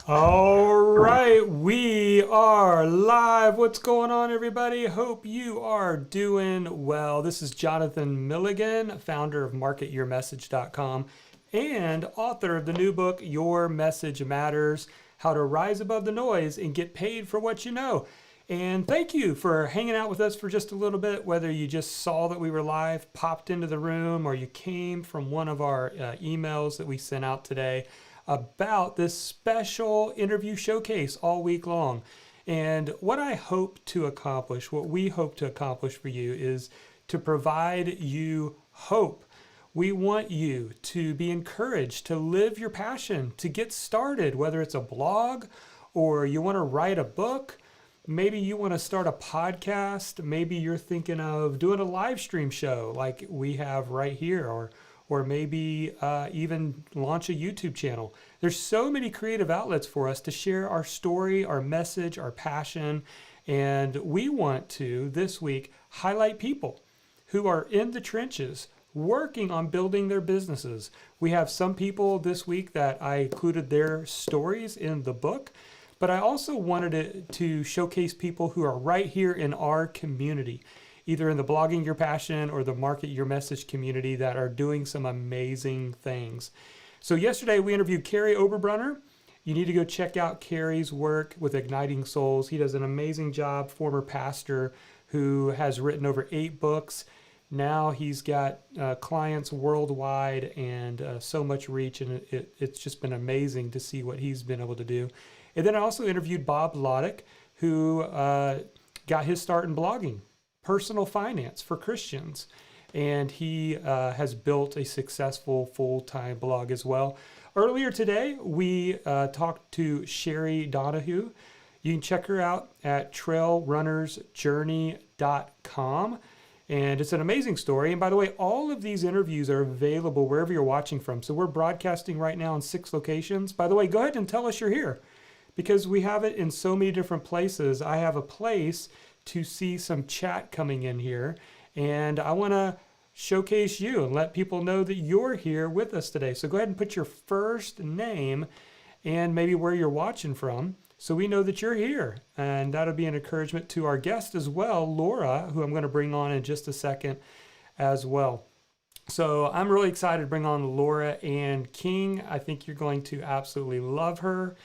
All right, we are live. What's going on, everybody? Hope you are doing well. This is Jonathan Milligan, founder of MarketYourMessage.com and author of the new book, Your Message Matters: How to Rise Above the Noise and Get Paid for What You Know. And thank you for hanging out with us for just a little bit, whether you just saw that we were live, popped into the room, or you came from one of our emails that we sent out today about this special interview showcase all week long. And what I hope to accomplish, what we hope to accomplish for you, is to provide you hope. We want you to be encouraged to live your passion, to get started, whether it's a blog or you want to write a book. Maybe you want to start a podcast. Maybe you're thinking of doing a live stream show like we have right here, or maybe even launch a YouTube channel. There's so many creative outlets for us to share our story, our message, our passion. And we want to, this week, highlight people who are in the trenches working on building their businesses. We have some people this week that I included their stories in the book, but I also wanted to showcase people who are right here in our community, either in the Blogging Your Passion or the Market Your Message community, that are doing some amazing things. So yesterday we interviewed Carrie Oberbrunner. You need to go check out Carrie's work with Igniting Souls. He does an amazing job, former pastor who has written over 8 books. Now he's got clients worldwide and so much reach, and it's just been amazing to see what he's been able to do. And then I also interviewed Bob Loddick, who got his start in blogging, personal finance for Christians. And he has built a successful full-time blog as well. Earlier today, we talked to Sherry Donahue. You can check her out at trailrunnersjourney.com. And it's an amazing story. And by the way, all of these interviews are available wherever you're watching from. So we're broadcasting right now in 6 locations. By the way, go ahead and tell us you're here, because we have it in so many different places. I have a place to see some chat coming in here, and I want to showcase you and let people know that you're here with us today. So go ahead and put your first name and maybe where you're watching from, so we know that you're here. And that'll be an encouragement to our guest as well, Laura, who I'm going to bring on in just a second as well. So I'm really excited to bring on Laura Ann King. I think you're going to absolutely love her.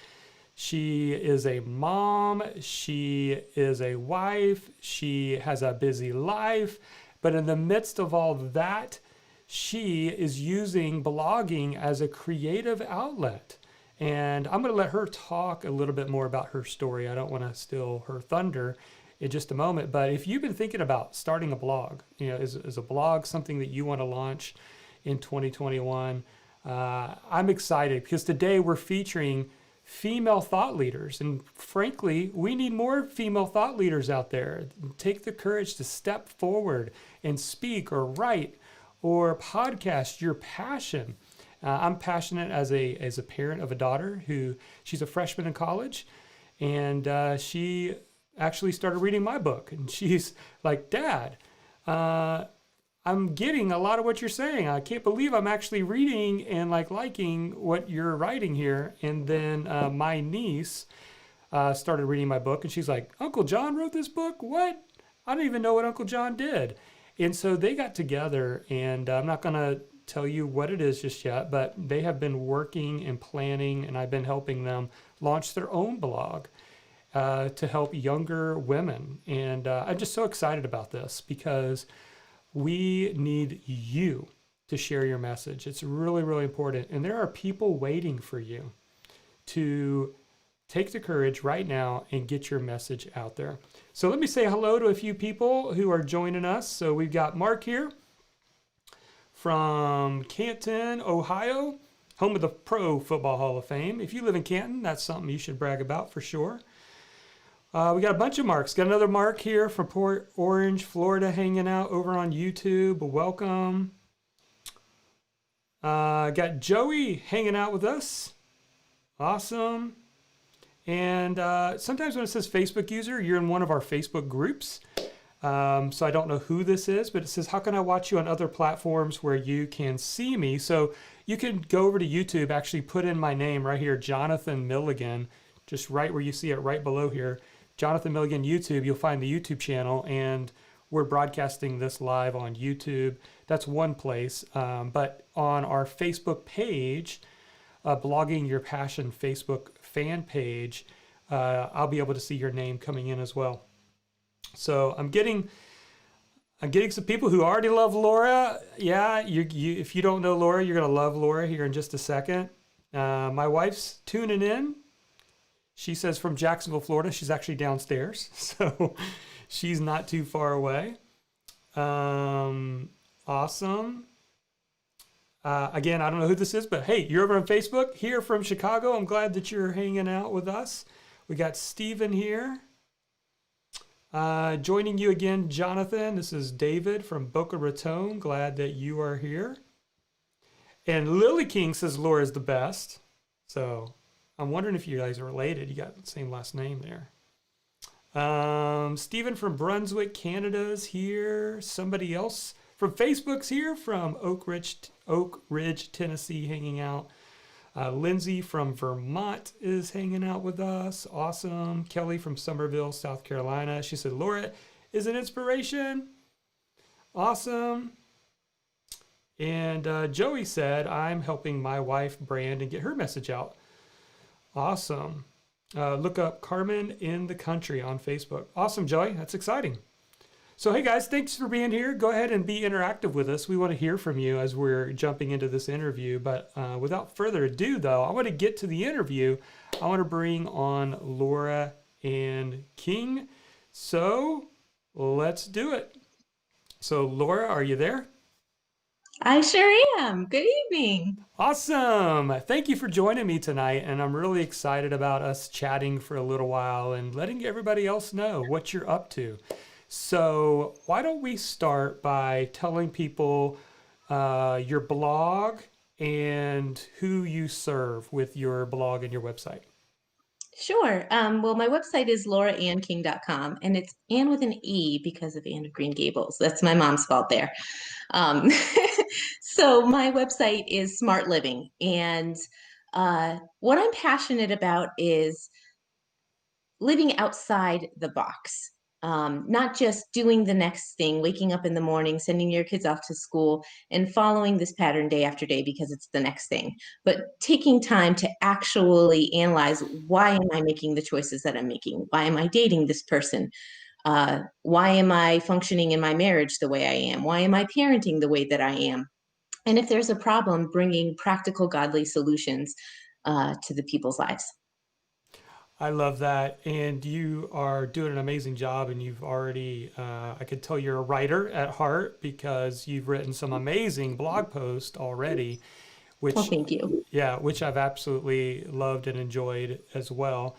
She is a mom, she is a wife, she has a busy life, but in the midst of all that, she is using blogging as a creative outlet. And I'm going to let her talk a little bit more about her story. I don't want to steal her thunder in just a moment, but if you've been thinking about starting a blog, is a blog something that you want to launch in 2021? I'm excited because today we're featuring female thought leaders. And frankly, we need more female thought leaders out there. Take the courage to step forward and speak or write or podcast your passion. I'm passionate as a parent of a daughter she's a freshman in college, and she actually started reading my book, and she's like, "Dad, I'm getting a lot of what you're saying. I can't believe I'm actually reading and liking what you're writing here." And then my niece started reading my book, and she's like, "Uncle John wrote this book? What? I don't even know what Uncle John did." And so they got together, and I'm not going to tell you what it is just yet, but they have been working and planning, and I've been helping them launch their own blog to help younger women. And I'm just so excited about this because we need you to share your message. It's really, really important. And there are people waiting for you to take the courage right now and get your message out there. So let me say hello to a few people who are joining us. So we've got Mark here from Canton, Ohio, home of the Pro Football Hall of Fame. If you live in Canton, that's something you should brag about for sure. We got a bunch of Marks. Got another Mark here from Port Orange, Florida, hanging out over on YouTube. Welcome. Got Joey hanging out with us. Awesome. And sometimes when it says Facebook user, you're in one of our Facebook groups. So I don't know who this is, but it says, how can I watch you on other platforms where you can see me? So you can go over to YouTube, actually put in my name right here, Jonathan Milligan, just right where you see it right below here. Jonathan Milligan YouTube, you'll find the YouTube channel, and we're broadcasting this live on YouTube. That's one place. But on our Facebook page, Blogging Your Passion Facebook fan page, I'll be able to see your name coming in as well. So I'm getting some people who already love Laura. Yeah, if you don't know Laura, you're gonna love Laura here in just a second. My wife's tuning in. She says from Jacksonville, Florida. She's actually downstairs, so she's not too far away. Awesome. Again, I don't know who this is, but hey, you're over on Facebook here from Chicago. I'm glad that you're hanging out with us. We got Steven here. Joining you again, Jonathan. This is David from Boca Raton. Glad that you are here. And Lily King says Laura's the best. So I'm wondering if you guys are related. You got the same last name there. Stephen from Brunswick, Canada's here. Somebody else from Facebook's here from Oak Ridge, Tennessee, hanging out. Lindsay from Vermont is hanging out with us. Awesome. Kelly from Somerville, South Carolina. She said, Laura is an inspiration. Awesome. And Joey said, I'm helping my wife, Brand, and get her message out. Awesome. Look up Carmen in the Country on Facebook. Awesome, Joey. That's exciting. So, hey, guys, thanks for being here. Go ahead and be interactive with us. We want to hear from you as we're jumping into this interview. But without further ado, though, I want to get to the interview. I want to bring on Laura and King. So let's do it. So, Laura, are you there? I sure am. Good evening. Awesome. Thank you for joining me tonight. And I'm really excited about us chatting for a little while and letting everybody else know what you're up to. So why don't we start by telling people your blog and who you serve with your blog and your website? Sure. Well, my website is lauraannking.com, and it's Anne with an E because of Anne of Green Gables. That's my mom's fault there. Um, so my website is Smart Living, and what I'm passionate about is living outside the box. Not just doing the next thing, waking up in the morning, sending your kids off to school, and following this pattern day after day because it's the next thing, but taking time to actually analyze, why am I making the choices that I'm making? Why am I dating this person? Why am I functioning in my marriage the way I am? Why am I parenting the way that I am? And if there's a problem, bringing practical, godly solutions to the people's lives. I love that. And you are doing an amazing job. And you've already, I could tell you're a writer at heart because you've written some amazing blog posts already, Well, which, thank you. yeah, which I've absolutely loved and enjoyed as well.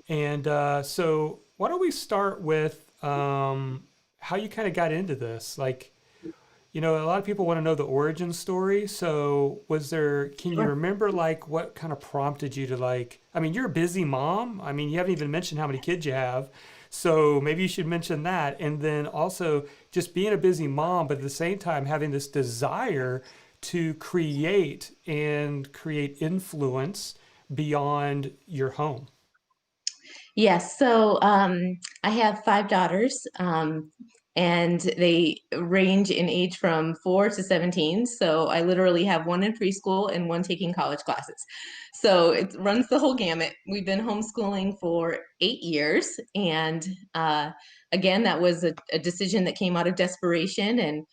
And so why don't we start with how you kind of got into this? Like, you know, a lot of people want to know the origin story. So can you Sure. remember like what kind of prompted you to like, I mean, you're a busy mom. I mean, you haven't even mentioned how many kids you have. So maybe you should mention that. And then also just being a busy mom, but at the same time having this desire to create influence beyond your home. Yes, so I have five daughters, and they range in age from 4 to 17. So I literally have one in preschool and one taking college classes. So it runs the whole gamut. We've been homeschooling for 8 years. And again, that was a decision that came out of desperation. And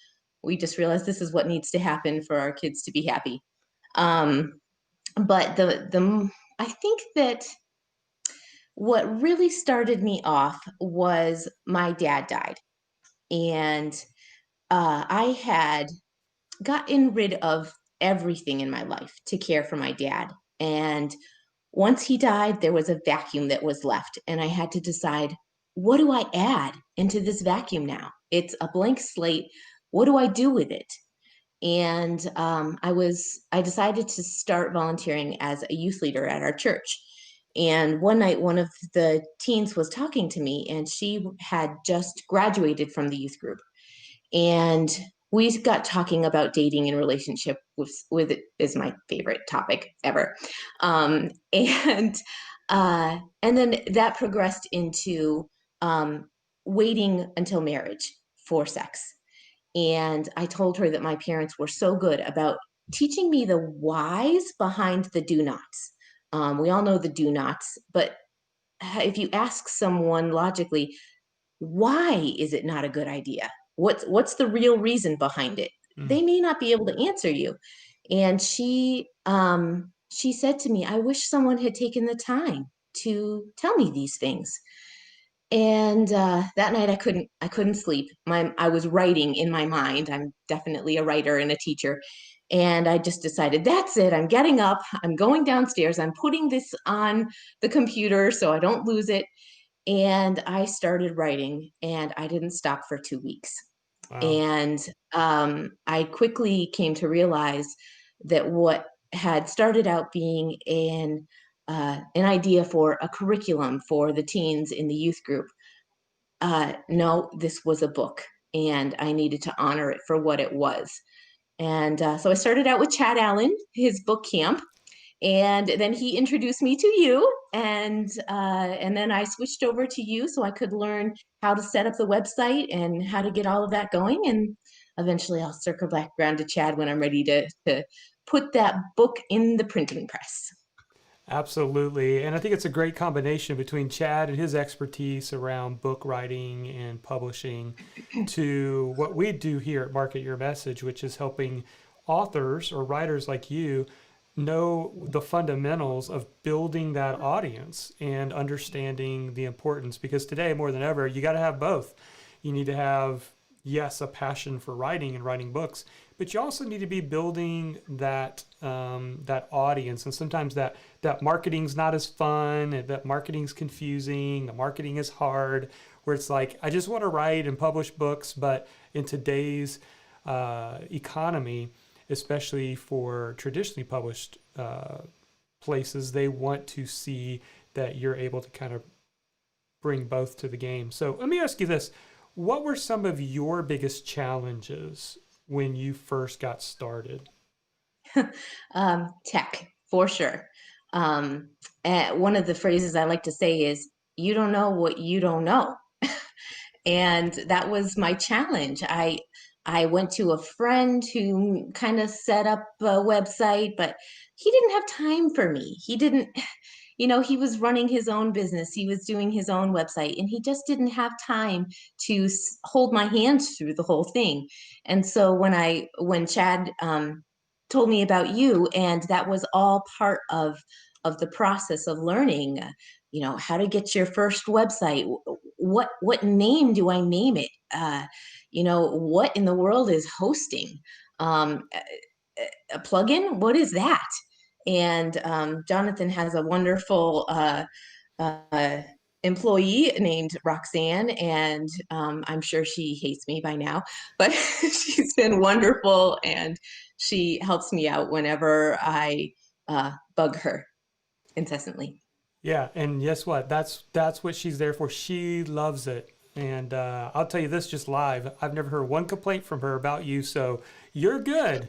we just realized this is what needs to happen for our kids to be happy. Um, but I think that what really started me off was my dad died. And I had gotten rid of everything in my life to care for my dad. And once he died, there was a vacuum that was left. And I had to decide, what do I add into this vacuum now? It's a blank slate. What do I do with it? And I decided to start volunteering as a youth leader at our church. And one night, one of the teens was talking to me, and she had just graduated from the youth group. And we got talking about dating and relationship with it is my favorite topic ever. And and then that progressed into um, waiting until marriage for sex. And I told her that my parents were so good about teaching me the whys behind the do nots. We all know the do nots, but if you ask someone logically, why is it not a good idea? What's the real reason behind it? Mm. They may not be able to answer you. And she said to me, I wish someone had taken the time to tell me these things. And that night I couldn't sleep. I was writing in my mind. I'm definitely a writer and a teacher. And I just decided, that's it. I'm getting up. I'm going downstairs. I'm putting this on the computer so I don't lose it. And I started writing, and I didn't stop for 2 weeks. Wow. And I quickly came to realize that what had started out being an idea for a curriculum for the teens in the youth group, no, this was a book, and I needed to honor it for what it was. And so I started out with Chad Allen, his book camp, and then he introduced me to you, and then I switched over to you so I could learn how to set up the website and how to get all of that going. And eventually I'll circle back around to Chad when I'm ready to put that book in the printing press. Absolutely. And I think it's a great combination between Chad and his expertise around book writing and publishing to what we do here at Market Your Message, which is helping authors or writers like you know the fundamentals of building that audience and understanding the importance. Because today, more than ever, you got to have both. You need to have, yes, a passion for writing and writing books, but you also need to be building that audience. And sometimes that marketing's not as fun, and that marketing's confusing, the marketing is hard, where it's like, I just want to write and publish books, but in today's economy, especially for traditionally published places, they want to see that you're able to kind of bring both to the game. So let me ask you this. What were some of your biggest challenges when you first got started? Tech, for sure. Um, and one of the phrases I like to say is, you don't know what you don't know. And that was my challenge. I went to a friend who kind of set up a website, but he didn't have time for me. He didn't, he was running his own business. He was doing his own website, and he just didn't have time to hold my hand through the whole thing. And so when Chad told me about you, and that was all part of the process of learning, how to get your first website. What name do I name it? What in the world is hosting? A plugin? What is that? And Jonathan has a wonderful uh, employee named Roxanne, and I'm sure she hates me by now, but she's been wonderful, and she helps me out whenever I bug her incessantly. Yeah, and guess what? That's what she's there for. She loves it. And I'll tell you this just live. I've never heard one complaint from her about you, so you're good.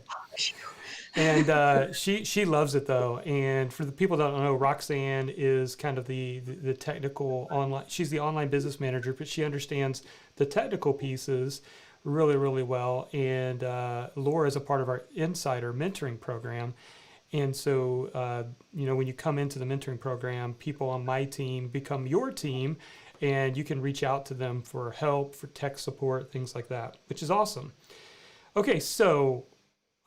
And she loves it though. And for the people that don't know, Roxanne is kind of the technical online. She's the online business manager, but she understands the technical pieces really well. And Laura is a part of our insider mentoring program. And so, when you come into the mentoring program, people on my team become your team, and you can reach out to them for help, for tech support, things like that, which is awesome. Okay, so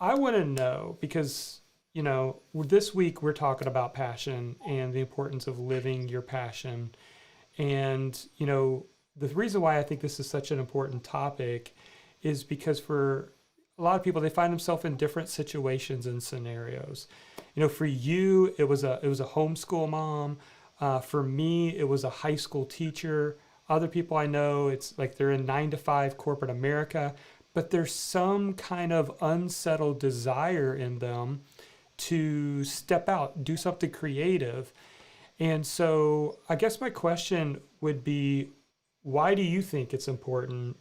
I want to know because, this week we're talking about passion and the importance of living your passion. And, the reason why I think this is such an important topic is because for a lot of people, they find themselves in different situations and scenarios. For you, it was a homeschool mom. For me, it was a high school teacher. Other people I know, it's like they're in 9 to 5 corporate America, but there's some kind of unsettled desire in them to step out, do something creative. And so I guess my question would be, why do you think it's important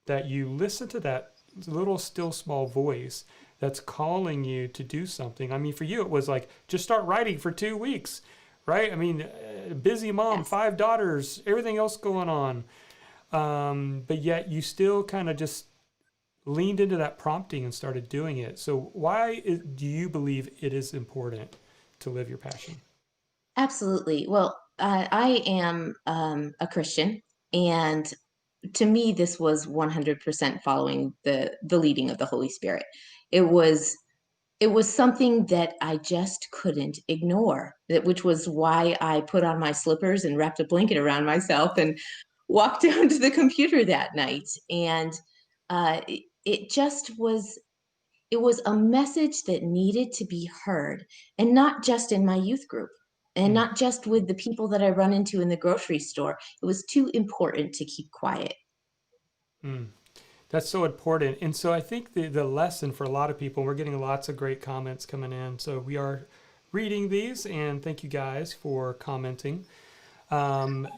that you listen to that little still small voice that's calling you to do something. I mean, for you, it was like, just start writing for 2 weeks, right? I mean, busy mom, Yes. 5 daughters, everything else going on. But yet you still kind of just leaned into that prompting and started doing it. So, do you believe it is important to live your passion? Absolutely. Well, I am a Christian, and to me, this was 100% following the leading of the Holy Spirit. It was it was something that I just couldn't ignore. Which was why I put on my slippers and wrapped a blanket around myself and walked down to the computer that night. And it just was it was a message that needed to be heard, and not just in my youth group, and Mm, not just with the people that I run into in the grocery store. It was too important to keep quiet. mm. That's so important. And so I think the lesson for a lot of people, we're getting lots of great comments coming in. So we are reading these, and thank you guys for commenting. I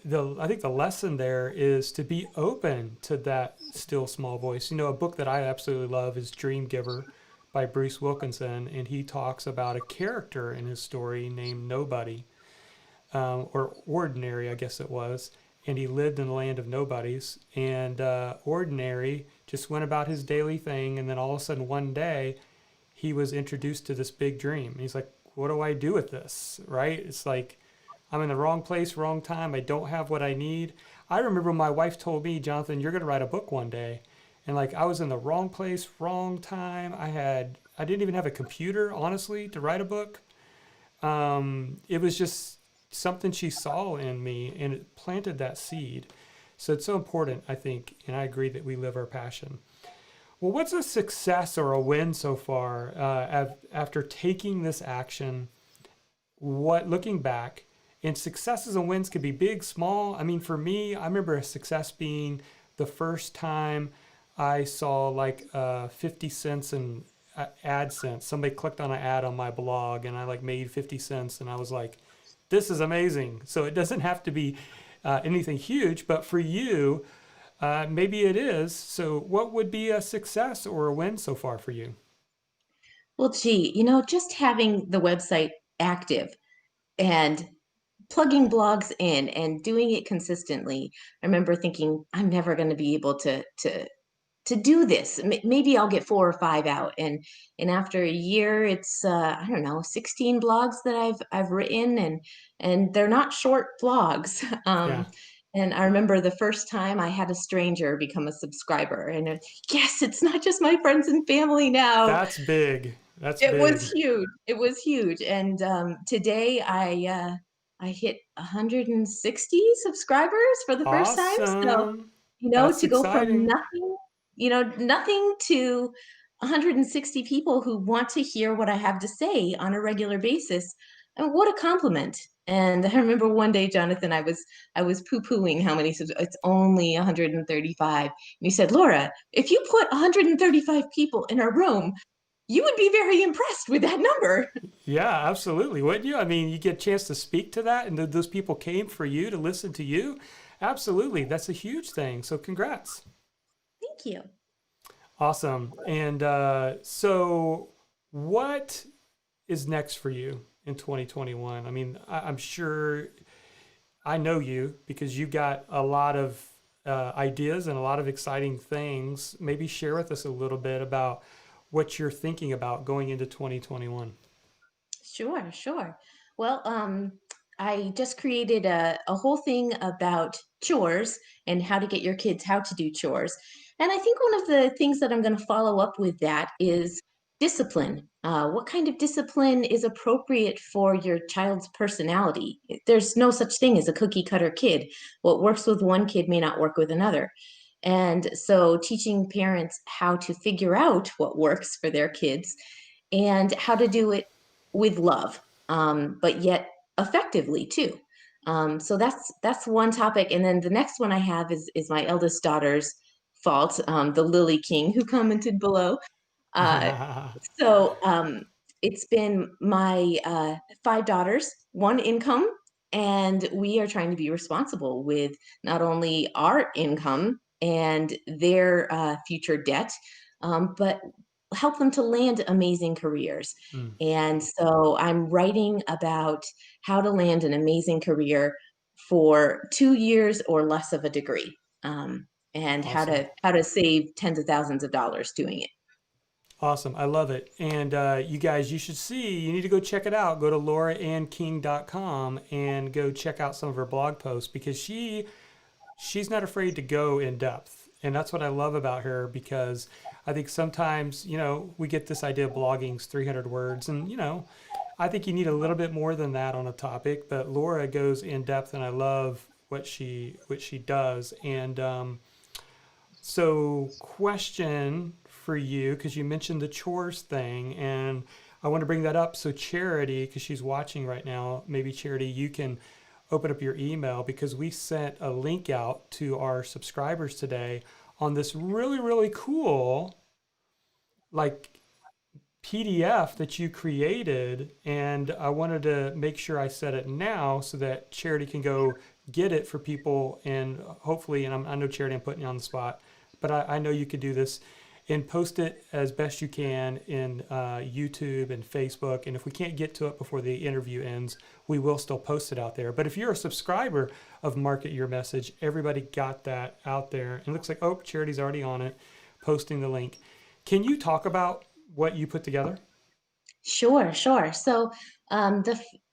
think the lesson there is to be open to that still small voice. A book that I absolutely love is Dream Giver by Bruce Wilkinson, and he talks about a character in his story named Nobody, or Ordinary, I guess it was. And he lived in the land of nobodies. And Ordinary just went about his daily thing. And then all of a sudden, one day, he was introduced to this big dream. And he's like, what do I do with this? Right? It's like, I'm in the wrong place, wrong time. I don't have what I need. I remember my wife told me, Jonathan, you're going to write a book one day. And like, I was in the wrong place, wrong time. I didn't even have a computer, honestly, to write a book. It was just something she saw in me, and it planted that seed. So it's so important, I think, and I agree that we live our passion. Well, what's a success or a win so far after taking this action? What looking back, and successes and wins could be big, small. I mean, for me, I remember a success being the first time I saw like 50 cents in AdSense. Somebody clicked on an ad on my blog, and I like made 50 cents, and I was like, this is amazing. So it doesn't have to be anything huge, but for you, maybe it is. So, what would be a success or a win so far for you? Well, gee, just having the website active and plugging blogs in and doing it consistently. I remember thinking, I'm never going to be able to do this. Maybe I'll get 4 or 5 out, and after a year, it's I don't know, 16 blogs that I've written, and they're not short blogs. Yeah, And I remember the first time I had a stranger become a subscriber, and yes, it's not just my friends and family now. that's big. That's It was big. huge. It was huge. And today I hit 160 subscribers for the first time. So, Awesome. to That's go from exciting. nothing to 160 people who want to hear what I have to say on a regular basis. And what a compliment. And I remember one day, Jonathan, I was poo-pooing how many it's only 135. And he said, Laura, if you put 135 people in a room, you would be very impressed with that number. Yeah, absolutely. Wouldn't you? I mean, you get a chance to speak to that, and those people came for you to listen to you. Absolutely. That's a huge thing. So, congrats. Thank you. Awesome. And so, what is next for you in 2021? I mean, I'm sure I know you because you've got a lot of ideas and a lot of exciting things. Maybe share with us a little bit about what you're thinking about going into 2021. Sure, sure. Well, I just created a whole thing about chores and how to get your kids how to do chores. And I think one of the things that I'm going to follow up with that is discipline. What kind of discipline is appropriate for your child's personality? There's no such thing as a cookie cutter kid. What works with one kid may not work with another. And so teaching parents how to figure out what works for their kids and how to do it with love, but yet effectively too. So that's one topic, and then the next one I have is my eldest daughter's fault, the Lily King who commented below. Uh, so it's been my 5 daughters, one income, and we are trying to be responsible with not only our income and their future debt, but help them to land amazing careers. Mm, And so I'm writing about how to land an amazing career for 2 years or less of a degree, and awesome. how to save tens of thousands of dollars doing it. Awesome. I love it. And you guys, you should see, you need to go check it out. Go to lauraannking.com and go check out some of her blog posts because she's not afraid to go in depth. And that's what I love about her because I think sometimes, we get this idea of blogging's 300 words and, I think you need a little bit more than that on a topic, but Laura goes in depth and I love what she does. And so, question for you, because you mentioned the chores thing, and I want to bring that up. So, Charity, because she's watching right now, maybe Charity, you can open up your email because we sent a link out to our subscribers today on this really, really cool, like PDF that you created. And I wanted to make sure I said it now so that Charity can go get it for people. And hopefully, and I know Charity, I'm putting you on the spot, but I know you could do this and post it as best you can in YouTube and Facebook. And if we can't get to it before the interview ends, we will still post it out there. But if you're a subscriber of Market Your Message, everybody got that out there. And it looks like, oh, Charity's already on it, posting the link. Can you talk about what you put together? Sure, sure. So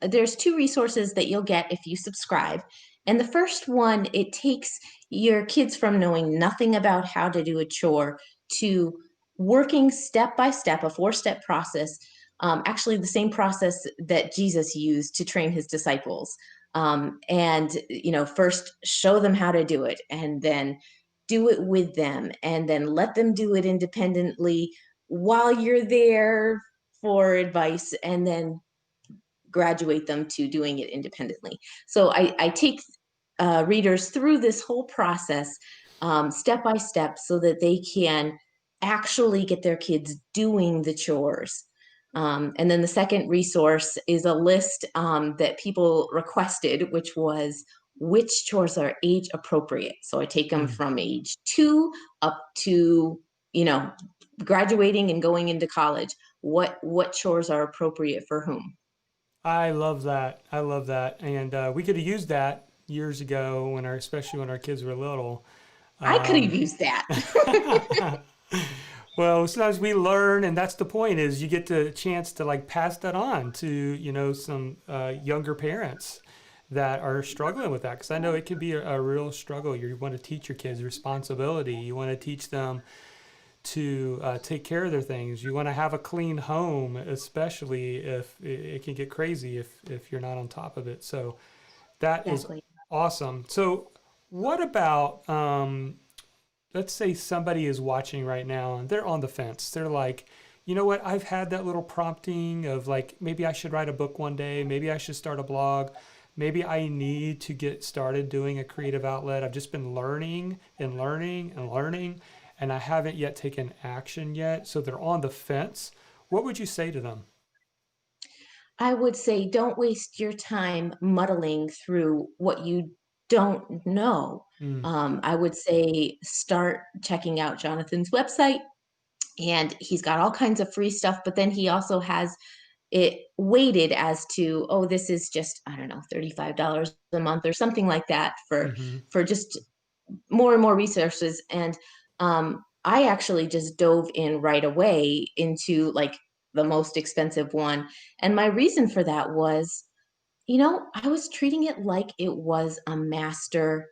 there's two resources that you'll get if you subscribe. And the first one, it takes your kids from knowing nothing about how to do a chore to working step by step, a four-step process, actually the same process that Jesus used to train his disciples. And, first show them how to do it and then do it with them and then let them do it independently while you're there for advice and then graduate them to doing it independently. So I take readers through this whole process step by step so that they can actually get their kids doing the chores. And then the second resource is a list that people requested, which was which chores are age appropriate. So I take them Mm, from age 2 up to, you know, graduating and going into college. What chores are appropriate for whom? I love that. I love that. And we could have used that years ago especially when our kids were little. I could have Um, used that. well, sometimes we learn, and that's the point is you get the chance to like pass that on to, some younger parents that are struggling with that. Because I know it can be a real struggle. You want to teach your kids responsibility. You want to teach them to take care of their things. You want to have a clean home, especially if it can get crazy if you're not on top of it. So that is Exactly. awesome. So what about let's say somebody is watching right now and they're on the fence. They're like, you know what? I've had that little prompting of like, maybe I should write a book one day. Maybe I should start a blog. Maybe I need to get started doing a creative outlet. I've just been learning and learning and learning, and I haven't yet taken action yet. So they're on the fence. What would you say to them? I would say don't waste your time muddling through what you don't know. Mm, I would say start checking out Jonathan's website, and he's got all kinds of free stuff, but then he also has it weighted as to, oh, this is just, I don't know, $35 a month or something like that mm-hmm, for just more and more resources. And I actually just dove in right away into like the most expensive one. And my reason for that was, I was treating it like it was a master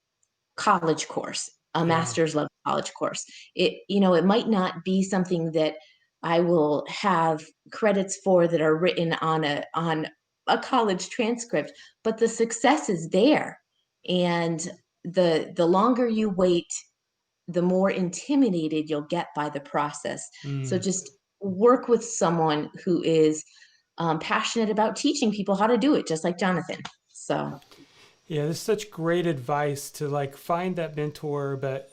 college course, a yeah. master's level college course. It might not be something that I will have credits for that are written on a college transcript, but the success is there. And the longer you wait, the more intimidated you'll get by the process. So Mm. just work with someone who is passionate about teaching people how to do it, just like Jonathan. So, Yeah, this is such great advice to like find that mentor, but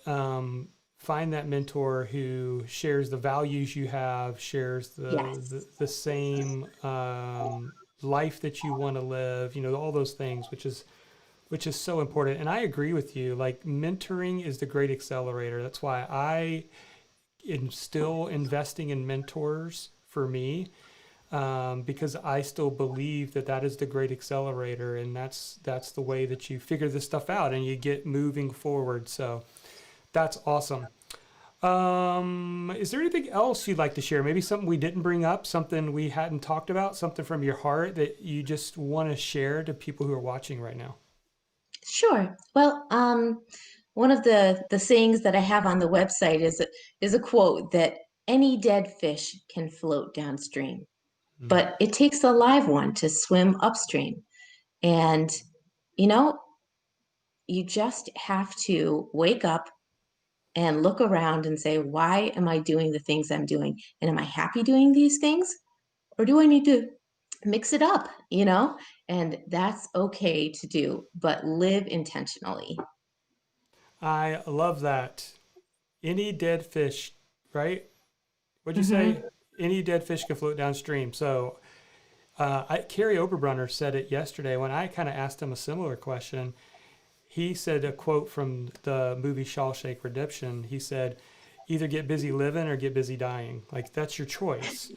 find that mentor who shares the values you have, shares yes. the same life that you want to live, all those things, which is so important. And I agree with you. Like mentoring is the great accelerator. That's why still investing in mentors for me, because I still believe that that is the great accelerator, and that's the way that you figure this stuff out and you get moving forward. So that's awesome. Is there anything else you'd like to share? Maybe something we didn't bring up, something we hadn't talked about, something from your heart that you just want to share to people who are watching right now? Sure. Well, one of the sayings that I have on the website is a quote that any dead fish can float downstream, Mm. but it takes a live one to swim upstream. And you know, you just have to wake up and look around and say, why am I doing the things I'm doing? And am I happy doing these things? Or do I need to mix it up, you know? And that's okay to do, but live intentionally. I love that. Any dead fish, right? What'd you Hmm. say? Any dead fish can float downstream. So, Carrie Oberbrunner said it yesterday when I kind of asked him a similar question. He said a quote from the movie Shawshank Redemption. He said, either get busy living or get busy dying. Like, that's your choice.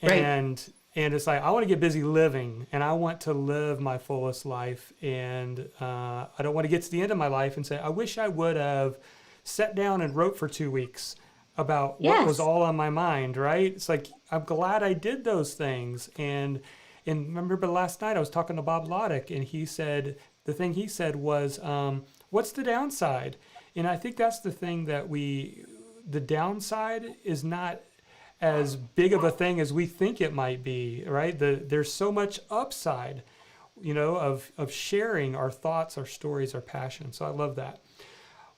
Right. And it's like, I want to get busy living, and I want to live my fullest life. And I don't want to get to the end of my life and say, I wish I would have sat down and wrote for 2 weeks about what was Yes. all on my mind, right? It's like, I'm glad I did those things. And remember last night I was talking to Bob Loddick, and he said, the thing he said was, what's the downside? And I think that's the thing that the downside is not as big of a thing as we think it might be, right? There's so much upside, of sharing our thoughts, our stories, our passion. So I love that.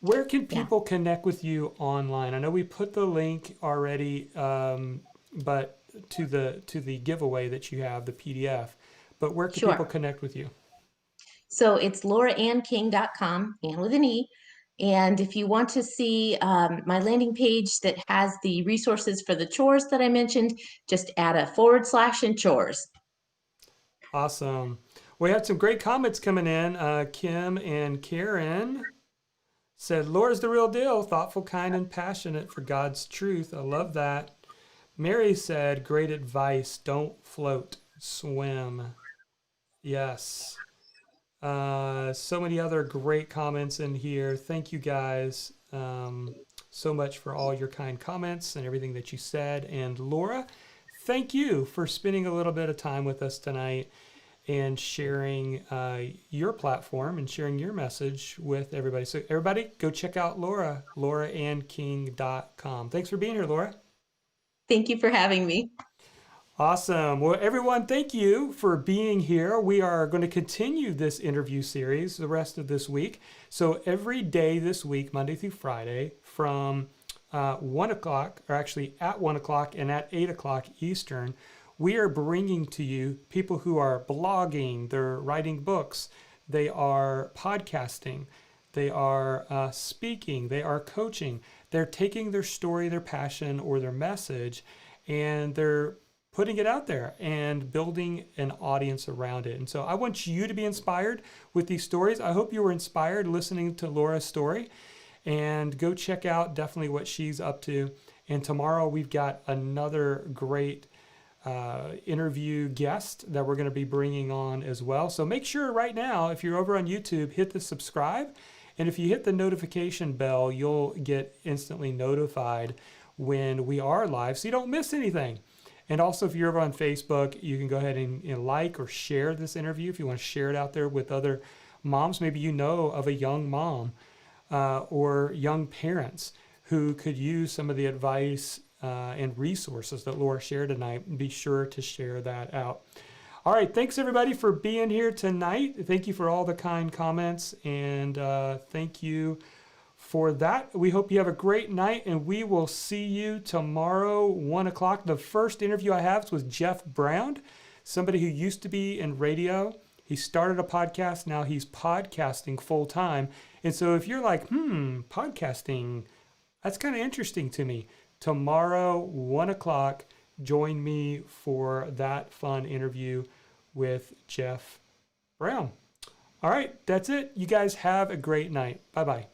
Where can Yeah. people connect with you online? I know we put the link already, but to the giveaway that you have, the PDF. But where can people Sure. connect with you? So it's lauraannking.com, and with an E. And if you want to see my landing page that has the resources for the chores that I mentioned, just add a / and chores. Awesome. We had some great comments coming in. Kim and Karen said, Laura's the real deal, thoughtful, kind, and passionate for God's truth. I love that. Mary said, great advice. Don't float, swim. Yes. So many other great comments in here. Thank you guys so much for all your kind comments and everything that you said. And Laura, thank you for spending a little bit of time with us tonight and sharing your platform and sharing your message with everybody. So everybody go check out Laura, lauraannking.com. Thanks for being here, Laura. Thank you for having me. Awesome. Well, everyone, thank you for being here. We are going to continue this interview series the rest of this week. So every day this week, Monday through Friday, from 1 o'clock, or actually at 1 o'clock and at 8 o'clock Eastern, we are bringing to you people who are blogging, they're writing books, they are podcasting, they are speaking, they are coaching. They're taking their story, their passion, or their message, and they're putting it out there and building an audience around it. And so I want you to be inspired with these stories. I hope you were inspired listening to Laura's story, and go check out definitely what she's up to. And tomorrow we've got another great interview guest that we're going to be bringing on as well. So make sure right now, if you're over on YouTube, hit the subscribe. And if you hit the notification bell, you'll get instantly notified when we are live so you don't miss anything. And also, if you're over on Facebook, you can go ahead and like or share this interview if you want to share it out there with other moms. Maybe you know of a young mom or young parents who could use some of the advice and resources that Laura shared tonight. Be sure to share that out. All right, thanks everybody for being here tonight. Thank you for all the kind comments, and thank you for that. We hope you have a great night, and we will see you tomorrow, 1 o'clock. The first interview I have is with Jeff Brown, somebody who used to be in radio. He started a podcast. Now he's podcasting full time. And so if you're like, podcasting, that's kind of interesting to me. Tomorrow, 1 o'clock, join me for that fun interview with Jeff Brown. All right, that's it. You guys have a great night. Bye-bye.